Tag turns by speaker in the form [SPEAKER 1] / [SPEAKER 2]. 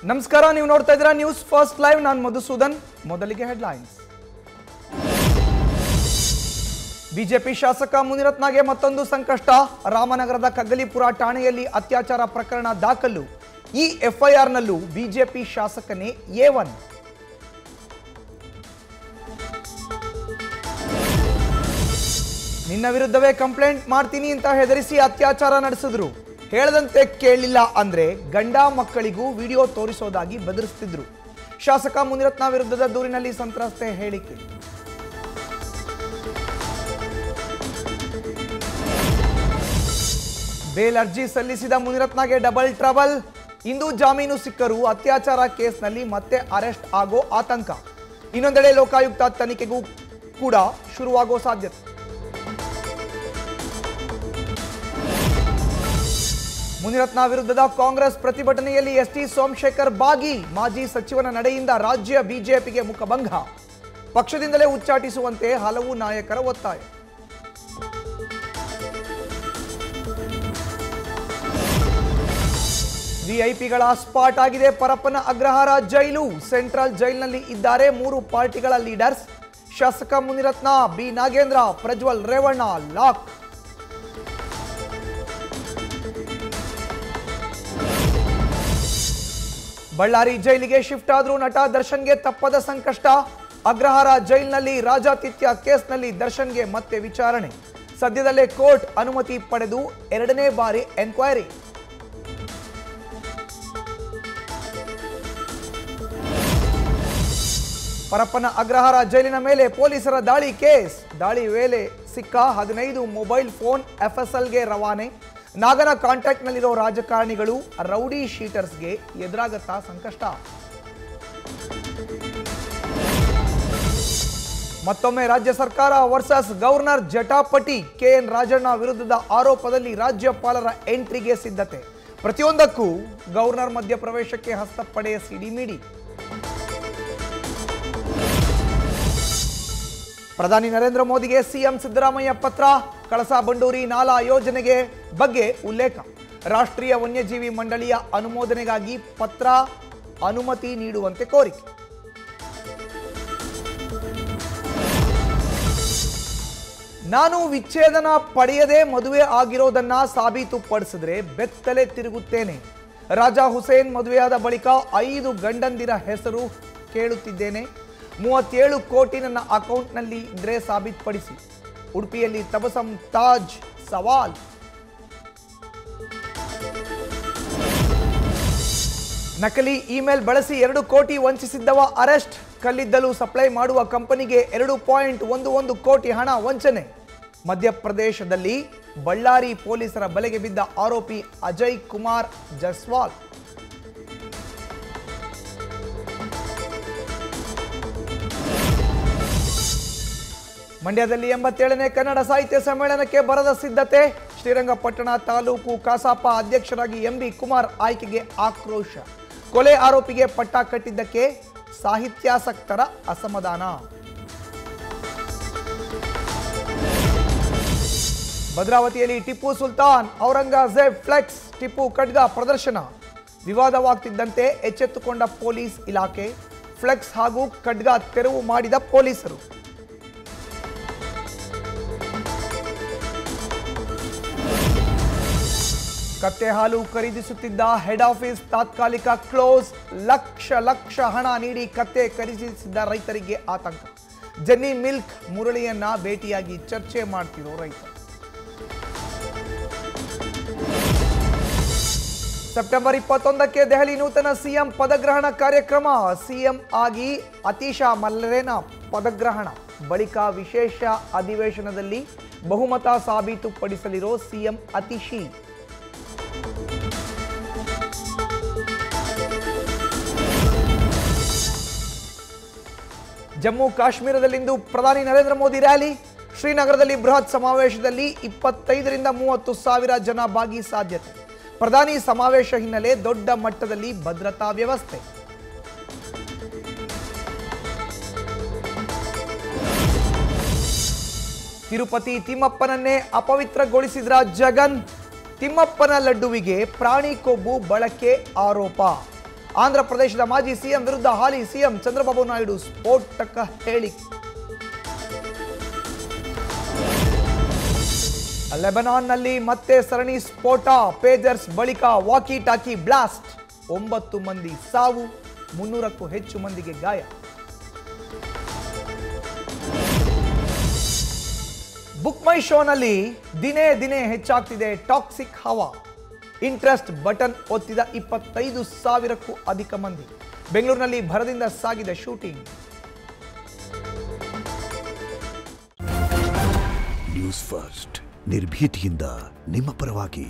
[SPEAKER 1] ನಮಸ್ಕಾರ, ನೀವು ನೋಡ್ತಾ ಇದ್ದೀರಾ ನ್ಯೂಸ್ ಫಸ್ಟ್ ಲೈವ್. ನಾನು ಮಧುಸೂದನ್. ಮೊದಲಿಗೆ ಹೆಡ್ಲೈನ್ಸ್. ಬಿಜೆಪಿ ಶಾಸಕ ಮುನಿರತ್ನಗೆ ಮತ್ತೊಂದು ಸಂಕಷ್ಟ. ರಾಮನಗರದ ಕಗ್ಗಲಿಪುರ ಠಾಣೆಯಲ್ಲಿ ಅತ್ಯಾಚಾರ ಪ್ರಕರಣ ದಾಖಲು. ಈ ಎಫ್ಐಆರ್ನಲ್ಲೂ ಬಿಜೆಪಿ ಶಾಸಕನೇ A1. ನಿನ್ನ ವಿರುದ್ಧವೇ ಕಂಪ್ಲೇಂಟ್ ಮಾಡ್ತೀನಿ ಅಂತ ಹೆದರಿಸಿ ಅತ್ಯಾಚಾರ ನಡೆಸಿದ್ರು. ಹೇಳದಂತೆ ಕೇಳಲಿಲ್ಲ ಅಂದ್ರೆ ಗಂಡ ಮಕ್ಕಳಿಗೂ ವಿಡಿಯೋ ತೋರಿಸೋದಾಗಿ ಬೆದರಿಸುತ್ತಿದ್ರು. ಶಾಸಕ ಮುನಿರತ್ನ ವಿರುದ್ಧದ ದೂರಿನಲ್ಲಿ ಸಂತ್ರಸ್ತೆ ಹೇಳಿಕೆ. ಬೇಲ್ ಅರ್ಜಿ ಸಲ್ಲಿಸಿದ ಮುನಿರತ್ನಗೆ ಡಬಲ್ ಟ್ರಬಲ್. ಇಂದು ಜಾಮೀನು ಸಿಕ್ಕರೂ ಅತ್ಯಾಚಾರ ಕೇಸ್ನಲ್ಲಿ ಮತ್ತೆ ಅರೆಸ್ಟ್ ಆಗೋ ಆತಂಕ. ಇನ್ನೊಂದೆಡೆ ಲೋಕಾಯುಕ್ತ ತನಿಖೆಗೂ ಕೂಡ ಶುರುವಾಗೋ ಸಾಧ್ಯತೆ. ಮುನಿರತ್ನ ವಿರುದ್ಧದ ಕಾಂಗ್ರೆಸ್ ಪ್ರತಿಭಟನೆಯಲ್ಲಿ ಎಸ್ಟಿ ಸೋಮಶೇಖರ್ ಭಾಗಿ. ಮಾಜಿ ಸಚಿವನ ನಡೆಯಿಂದ ರಾಜ್ಯ ಬಿಜೆಪಿಗೆ ಮುಖಭಂಗ. ಪಕ್ಷದಿಂದಲೇ ಉಚ್ಚಾಟಿಸುವಂತೆ ಹಲವು ನಾಯಕರ ಒತ್ತಾಯ. ವಿಐಪಿಗಳ ಸ್ಪಾಟ್ ಆಗಿದೆ ಪರಪ್ಪನ ಅಗ್ರಹಾರ ಜೈಲು. ಸೆಂಟ್ರಲ್ ಜೈಲಿನಲ್ಲಿ ಇದ್ದಾರೆ 3 ಪಾರ್ಟಿಗಳ ಲೀಡರ್ಸ್. ಶಾಸಕ ಮುನಿರತ್ನ, ಬಿ ನಾಗೇಂದ್ರ, ಪ್ರಜ್ವಲ್ ರೇವಣ್ಣ ಲಾಕ್. ಬಳ್ಳಾರಿ ಜೈಲಿಗೆ ಶಿಫ್ಟ್ ಆದ್ರೂ ನಟ ದರ್ಶನ್ಗೆ ತಪ್ಪದ ಸಂಕಷ್ಟ. ಅಗ್ರಹಾರ ಜೈಲಿನಲ್ಲಿ ರಾಜಾತಿಥ್ಯ ಕೇಸ್ನಲ್ಲಿ ದರ್ಶನ್ಗೆ ಮತ್ತೆ ವಿಚಾರಣೆ. ಸದ್ಯದಲ್ಲೇ ಕೋರ್ಟ್ ಅನುಮತಿ ಪಡೆದು 2ನೇ ಬಾರಿ ಎನ್ಕ್ವೈರಿ. ಪರಪ್ಪನ ಅಗ್ರಹಾರ ಜೈಲಿನ ಮೇಲೆ ಪೊಲೀಸರ ದಾಳಿ ಕೇಸ್. ದಾಳಿ ವೇಳೆ ಸಿಕ್ಕ 15 ಮೊಬೈಲ್ ಫೋನ್ FSLಗೆ ರವಾನೆ. ನಾಗನ ಕಾಂಟ್ಯಾಕ್ಟ್ನಲ್ಲಿರೋ ರಾಜಕಾರಣಿಗಳು, ರೌಡಿ ಶೀಟರ್ಸ್ಗೆ ಎದುರಾಗತ್ತಾ ಸಂಕಷ್ಟ. ಮತ್ತೊಮ್ಮೆ ರಾಜ್ಯ ಸರ್ಕಾರ ವರ್ಸಸ್ ಗವರ್ನರ್ ಜಟಾಪಟಿ. KN ರಾಜಣ್ಣ ವಿರುದ್ಧದ ಆರೋಪದಲ್ಲಿ ರಾಜ್ಯಪಾಲರ ಎಂಟ್ರಿಗೆ ಸಿದ್ಧತೆ. ಪ್ರತಿಯೊಂದಕ್ಕೂ ಗವರ್ನರ್ ಮಧ್ಯಪ್ರವೇಶಕ್ಕೆ ಹಸ್ತಪಡೆಯ ಸಿಡಿಮಿಡಿ. ಪ್ರಧಾನಿ ನರೇಂದ್ರ ಮೋದಿಗೆ ಸಿಎಂ ಸಿದ್ದರಾಮಯ್ಯ ಪತ್ರ. ಕಳಸಾ ಬಂಡೂರಿ ನಾಲಾ ಯೋಜನೆಗೆ ಬಗ್ಗೆ ಉಲ್ಲೇಖ. ರಾಷ್ಟ್ರೀಯ ವನ್ಯಜೀವಿ ಮಂಡಳಿಯ ಅನುಮೋದನೆಗಾಗಿ ಪತ್ರ, ಅನುಮತಿ ನೀಡುವಂತೆ ಕೋರಿಕೆ. ನಾನು ವಿಚ್ಛೇದನ ಪಡೆಯದೆ ಮದುವೆ ಆಗಿರೋದನ್ನ ಸಾಬೀತುಪಡಿಸಿದ್ರೆ ಬೆತ್ತಲೆ ತಿರುಗುತ್ತೇನೆ. ರಾಜಾ ಹುಸೇನ್ ಮದುವೆಯಾದ ಬಳಿಕ 5 ಗಂಡಂದಿರ ಹೆಸರು ಕೇಳುತ್ತಿದ್ದೇನೆ. 37 ಕೋಟಿ ನನ್ನ ಅಕೌಂಟ್ನಲ್ಲಿ ಇದ್ರೆ ಸಾಬೀತುಪಡಿಸಿ. ಉಡುಪಿಯಲ್ಲಿ ತಬಸಂ ತಾಜ್ ಸವಾಲ್. ನಕಲಿ ಇಮೇಲ್ ಬಳಸಿ 2 ಕೋಟಿ ವಂಚಿಸಿದ್ದವ ಅರೆಸ್ಟ್. ಕಲ್ಲಿದ್ದಲು ಸಪ್ಲೈ ಮಾಡುವ ಕಂಪನಿಗೆ 2.11 ಕೋಟಿ ಹಣ ವಂಚನೆ. ಮಧ್ಯಪ್ರದೇಶದಲ್ಲಿ ಬಳ್ಳಾರಿ ಪೊಲೀಸರ ಬಲೆಗೆ ಬಿದ್ದ ಆರೋಪಿ ಅಜಯ್ ಕುಮಾರ್ ಜಸ್ವಾಲ್. ಮಂಡ್ಯದಲ್ಲಿ 87ನೇ ಕನ್ನಡ ಸಾಹಿತ್ಯ ಸಮ್ಮೇಳನಕ್ಕೆ ಬರದ ಸಿದ್ಧತೆ. ಶ್ರೀರಂಗಪಟ್ಟಣ ತಾಲೂಕು ಕಸಾಪ ಅಧ್ಯಕ್ಷರಾಗಿ MB ಕುಮಾರ್ ಆಯ್ಕೆಗೆ ಆಕ್ರೋಶ. ಕೊಲೆ ಆರೋಪಿಗೆ ಪಟ್ಟ ಕಟ್ಟಿದ್ದಕ್ಕೆ ಸಾಹಿತ್ಯಾಸಕ್ತರ ಅಸಮಾಧಾನ. ಭದ್ರಾವತಿಯಲ್ಲಿ ಟಿಪ್ಪು ಸುಲ್ತಾನ್ ಔರಂಗಜೇಬ್ ಫ್ಲೆಕ್ಸ್, ಟಿಪ್ಪು ಖಡ್ಗ ಪ್ರದರ್ಶನ. ವಿವಾದವಾಗ್ತಿದ್ದಂತೆ ಎಚ್ಚೆತ್ತುಕೊಂಡ ಪೊಲೀಸ್ ಇಲಾಖೆ. ಫ್ಲೆಕ್ಸ್ ಹಾಗೂ ಖಡ್ಗ ತೆರವು ಮಾಡಿದ ಪೊಲೀಸರು. ಕತ್ತೆ ಹಾಲು ಖರೀದಿಸುತ್ತಿದ್ದ ಹೆಡ್ ಆಫೀಸ್ ತಾತ್ಕಾಲಿಕ ಕ್ಲೋಸ್. ಲಕ್ಷ ಹಣ ನೀಡಿ ಕತ್ತೆ ಖರೀದಿಸಿದ್ದ ರೈತರಿಗೆ ಆತಂಕ. ಜೆನ್ನಿ ಮಿಲ್ಕ್ ಮುರಳಿಯನ್ನ ಭೇಟಿಯಾಗಿ ಚರ್ಚೆ ಮಾಡ್ತಿರೋ ರೈತ. ಸೆಪ್ಟೆಂಬರ್ 21ಕ್ಕೆ ದೆಹಲಿ ನೂತನ ಸಿಎಂ ಪದಗ್ರಹಣ ಕಾರ್ಯಕ್ರಮ. ಸಿಎಂ ಆಗಿ ಅತೀಶ ಮಲ್ಲೇನ ಪದಗ್ರಹಣ. ಬಳಿಕ ವಿಶೇಷ ಅಧಿವೇಶನದಲ್ಲಿ ಬಹುಮತ ಸಾಬೀತುಪಡಿಸಲಿರೋ ಸಿಎಂ ಅತಿಶಿ. ಜಮ್ಮು ಕಾಶ್ಮೀರದಲ್ಲಿಂದು ಪ್ರಧಾನಿ ನರೇಂದ್ರ ಮೋದಿ ರ್ಯಾಲಿ. ಶ್ರೀನಗರದಲ್ಲಿ ಬೃಹತ್ ಸಮಾವೇಶದಲ್ಲಿ 25ರಿಂದ 30 ಸಾವಿರ ಜನ ಭಾಗಿ ಸಾಧ್ಯತೆ. ಪ್ರಧಾನಿ ಸಮಾವೇಶ ಹಿನ್ನೆಲೆ ದೊಡ್ಡ ಮಟ್ಟದಲ್ಲಿ ಭದ್ರತಾ ವ್ಯವಸ್ಥೆ. ತಿರುಪತಿ ತಿಮ್ಮಪ್ಪನನ್ನೇ ಅಪವಿತ್ರಗೊಳಿಸಿದ್ರ ಜಗನ್. ತಿಮ್ಮಪ್ಪನ ಲಡ್ಡುವಿಗೆ ಪ್ರಾಣಿ ಕೊಬ್ಬು ಬಳಕೆ ಆರೋಪ. ಆಂಧ್ರ ಪ್ರದೇಶದ ಮಾಜಿ ಸಿಎಂ ವಿರುದ್ಧ ಹಾಲಿ ಸಿಎಂ ಚಂದ್ರಬಾಬು ನಾಯ್ಡು ಸ್ಫೋಟಕ ಹೇಳಿಕೆ. ಲೆಬನಾನ್ನಲ್ಲಿ ಮತ್ತೆ ಸರಣಿ ಸ್ಫೋಟ, ಪೇಜರ್ಸ್ ಬಳಿಕ ವಾಕಿ ಟಾಕಿ ಬ್ಲಾಸ್ಟ್, 9 ಮಂದಿ ಸಾವು, 300ಕ್ಕೂ ಹೆಚ್ಚು ಮಂದಿಗೆ ಗಾಯ. ಬುಕ್ ಮೈ ಶೋನಲ್ಲಿ ದಿನೇ ದಿನೇ ಹೆಚ್ಚಾಗ್ತಿದೆ ಟಾಕ್ಸಿಕ್ ಹವಾ. ಇಂಟ್ರೆಸ್ಟ್ ಬಟನ್ ಒತ್ತಿದ 25,000ಕ್ಕೂ ಅಧಿಕ ಮಂದಿ. ಬೆಂಗಳೂರಿನಲ್ಲಿ ಭರದಿಂದ ಸಾಗಿದ ಶೂಟಿಂಗ್.
[SPEAKER 2] ನ್ಯೂಸ್ ಫಸ್ಟ್ ನಿರ್ಭೀತಿಯಿಂದ ನಿಮ್ಮ ಪರವಾಗಿ.